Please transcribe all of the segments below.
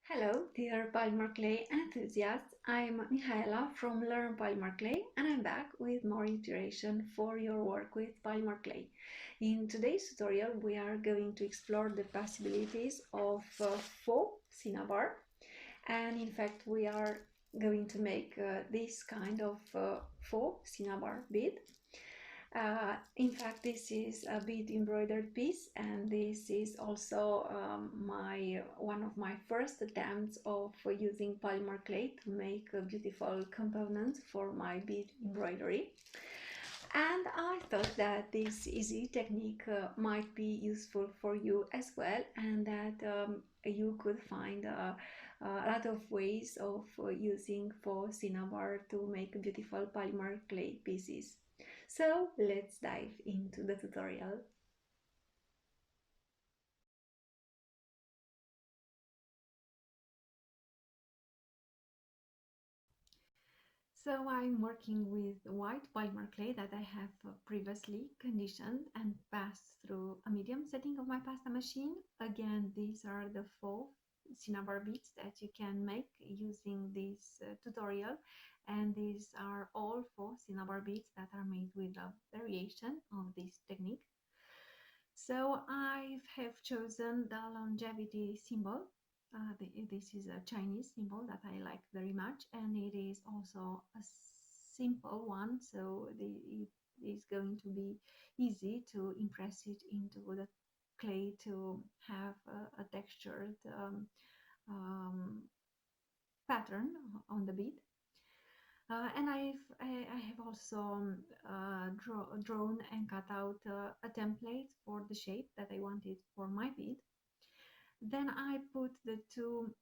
Hello, dear Polymer Clay enthusiasts. I'm Michaela from Learn Polymer Clay, and I'm back with more inspiration for your work with Polymer Clay. In today's tutorial, we are going to explore the possibilities of Faux Cinnabar, and in fact, we are going to make this kind of Faux Cinnabar bead. In fact, this is a bead embroidered piece, and this is also my one of my first attempts of using polymer clay to make beautiful components for my bead embroidery. And I thought that this easy technique might be useful for you as well, and that you could find a lot of ways of using faux cinnabar to make beautiful polymer clay pieces. So let's dive into the tutorial. So I'm working with white polymer clay that I have previously conditioned and passed through a medium setting of my pasta machine. Again, these are the faux cinnabar beads that you can make using this tutorial, and these are all faux cinnabar beads that are made with a variation of this technique. So I have chosen the longevity symbol. This is a Chinese symbol that I like very much, and it is also a simple one, so it is going to be easy to impress it into the clay to have a textured um, pattern on the bead. And I have also drawn and cut out a template for the shape that I wanted for my bead. Then I put the two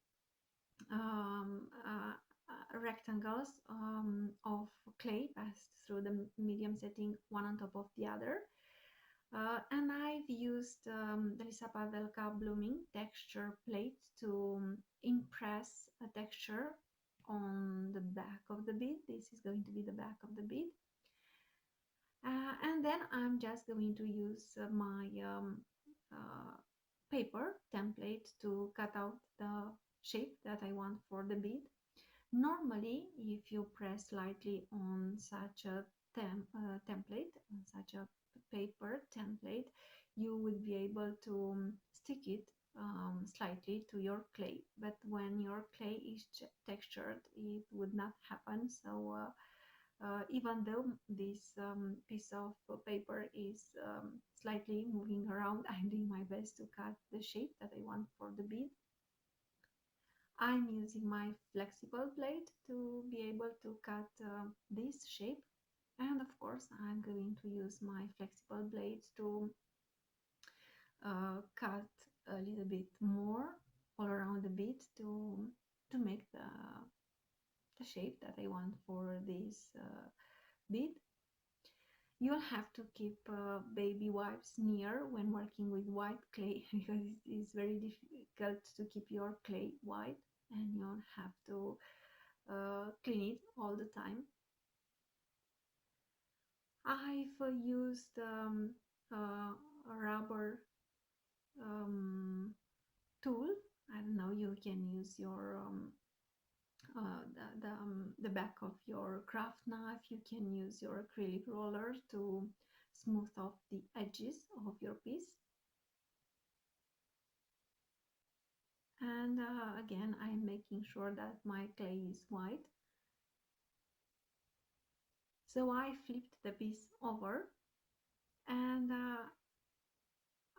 rectangles of clay passed through the medium setting, one on top of the other. And I've used the Pavelka Bloomin texture plate to impress a texture on the back of the bead. This is going to be the back of the bead. And then I'm just going to use my paper template to cut out the shape that I want for the bead. Normally, if you press lightly on such a template, on such a paper template, you would be able to stick it slightly to your clay. But when your clay is textured, it would not happen. So even though this piece of paper is slightly moving around, I'm doing my best to cut the shape that I want for the bead. I'm using my flexible blade to be able to cut this shape, and of course I'm going to use my flexible blade to cut a little bit more all around the bead to make the shape that I want for this bead. You'll have to keep baby wipes near when working with white clay because it is very difficult to keep your clay white, and you'll have to clean it all the time. I've used a rubber tool. I don't know, you can use your the back of your craft knife. You can use your acrylic roller to smooth off the edges of your piece. And again, I'm making sure that my clay is white. So I flipped the piece over, and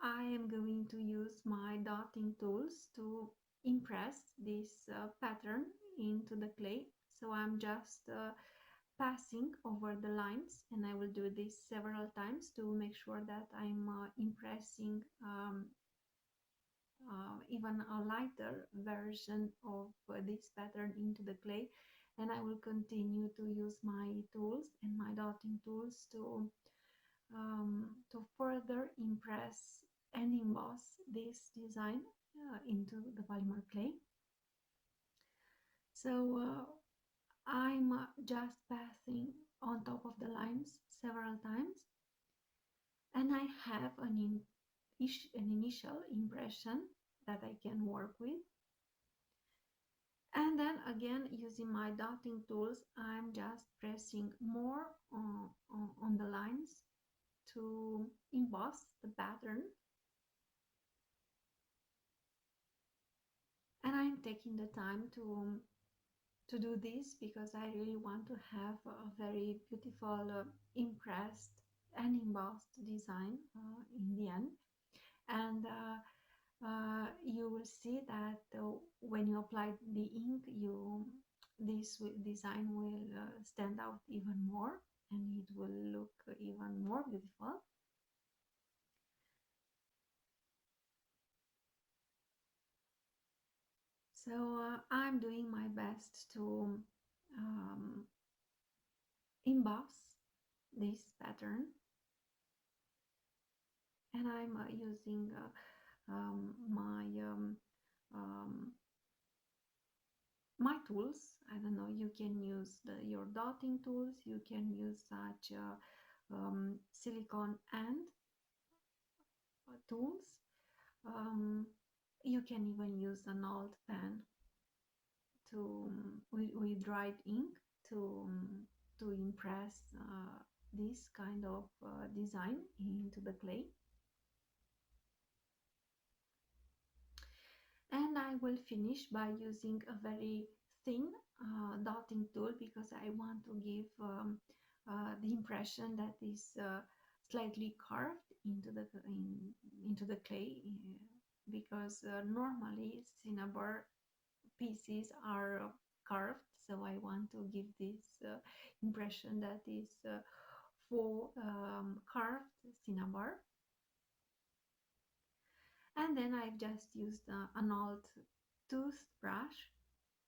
I am going to use my dotting tools to impress this pattern into the clay. So I'm just passing over the lines, and I will do this several times to make sure that I'm impressing even a lighter version of this pattern into the clay. And I will continue to use my tools and my dotting tools to further impress and emboss this design into the polymer clay. So I'm just passing on top of the lines several times, and I have an initial impression that I can work with. And then again, using my dotting tools, I'm just pressing more on the lines to emboss the pattern. And I'm taking the time to do this because I really want to have a very beautiful impressed and embossed design in the end. And you will see that when you apply the ink, this design will stand out even more, and it will look even more beautiful. So I'm doing my best to um, emboss this pattern, and I'm using um, my tools. I don't know, you can use your dotting tools, you can use such silicone and tools. You can even use an old pen to with dried ink to to impress this kind of design into the clay. And I will finish by using a very thin dotting tool because I want to give the impression that is slightly carved into the clay, because normally cinnabar pieces are carved, so I want to give this impression that is full carved cinnabar. And then I've just used an old toothbrush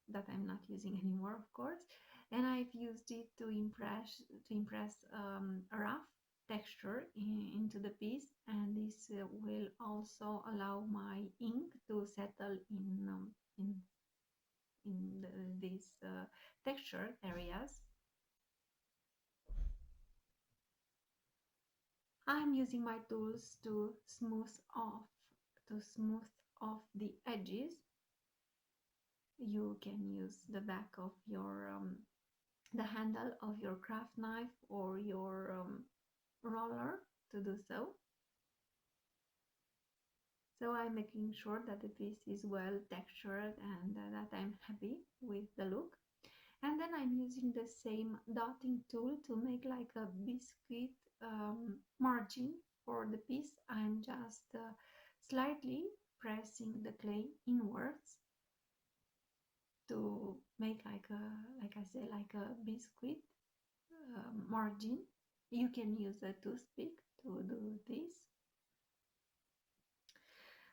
that I'm not using anymore, of course, and I've used it to impress a rough texture into the piece, and this will also allow my ink to settle in these texture areas. I'm using my tools to smooth off the edges. You can use the back of your the handle of your craft knife or your roller to do so. So I'm making sure that the piece is well textured and that I'm happy with the look. And then I'm using the same dotting tool to make like a biscuit margin for the piece. I'm just slightly pressing the clay inwards to make like I say, like a biscuit margin. You can use a toothpick to do this.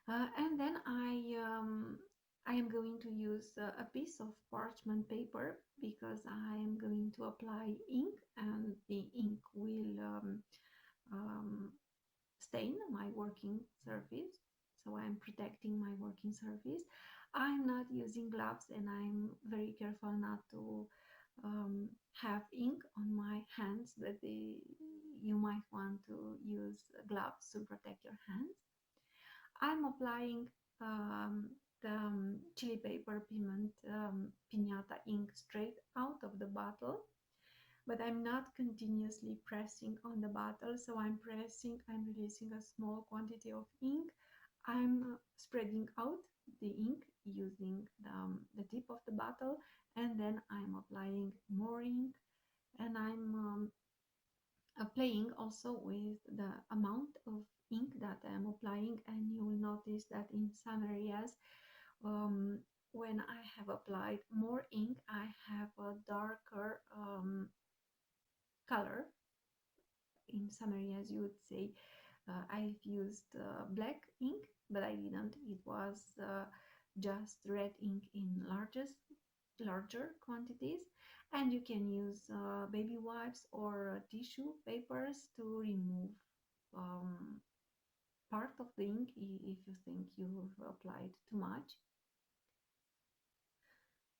And then I am going to use a piece of parchment paper because I am going to apply ink, and the ink will um, stain my working surface. So I'm protecting my working surface. I'm not using gloves, and I'm very careful not to have ink on my hands, but you might want to use gloves to protect your hands. I'm applying the chili pepper piment Pinata ink straight out of the bottle, but I'm not continuously pressing on the bottle. So I'm releasing a small quantity of ink. I'm spreading out the ink using the tip of the bottle, and then I'm applying more ink, and I'm playing also with the amount of ink that I'm applying. And you will notice that in some areas, when I have applied more ink, I have a darker color. In some areas you would say I've used black ink, but I didn't. It was just red ink in larger quantities. And you can use baby wipes or tissue papers to remove um, part of the ink if you think you've applied too much.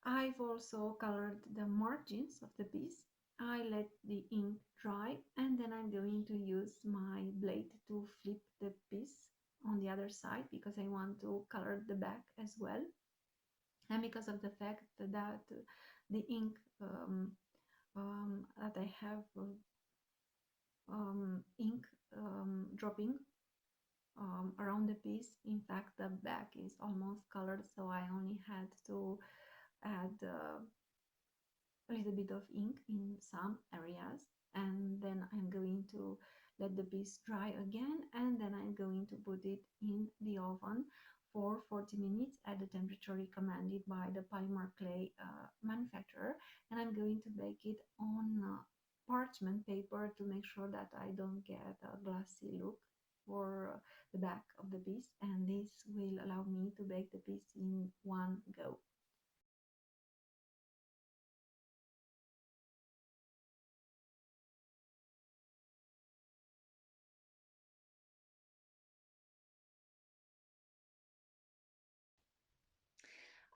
I've also colored the margins of the piece. I let the ink dry, and then I'm going to use my blade to flip the piece on the other side because I want to color the back as well. and because of the fact that the ink that I have ink dropping around the piece. In fact, the back is almost colored, so I only had to add a little bit of ink in some areas, and then I'm going to let the piece dry again, and then I'm going to put it in the oven for 40 minutes at the temperature recommended by the polymer clay manufacturer, and I'm going to bake it on parchment paper to make sure that I don't get a glassy look for the back of the piece, and this will allow me to bake the piece in one go.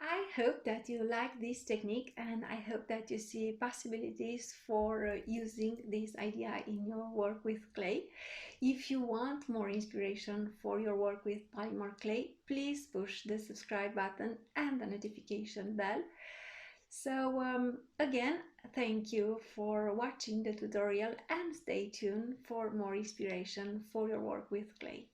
I hope that you like this technique, and I hope that you see possibilities for using this idea in your work with clay. If you want more inspiration for your work with polymer clay, please push the subscribe button and the notification bell. So again, thank you for watching the tutorial, and stay tuned for more inspiration for your work with clay.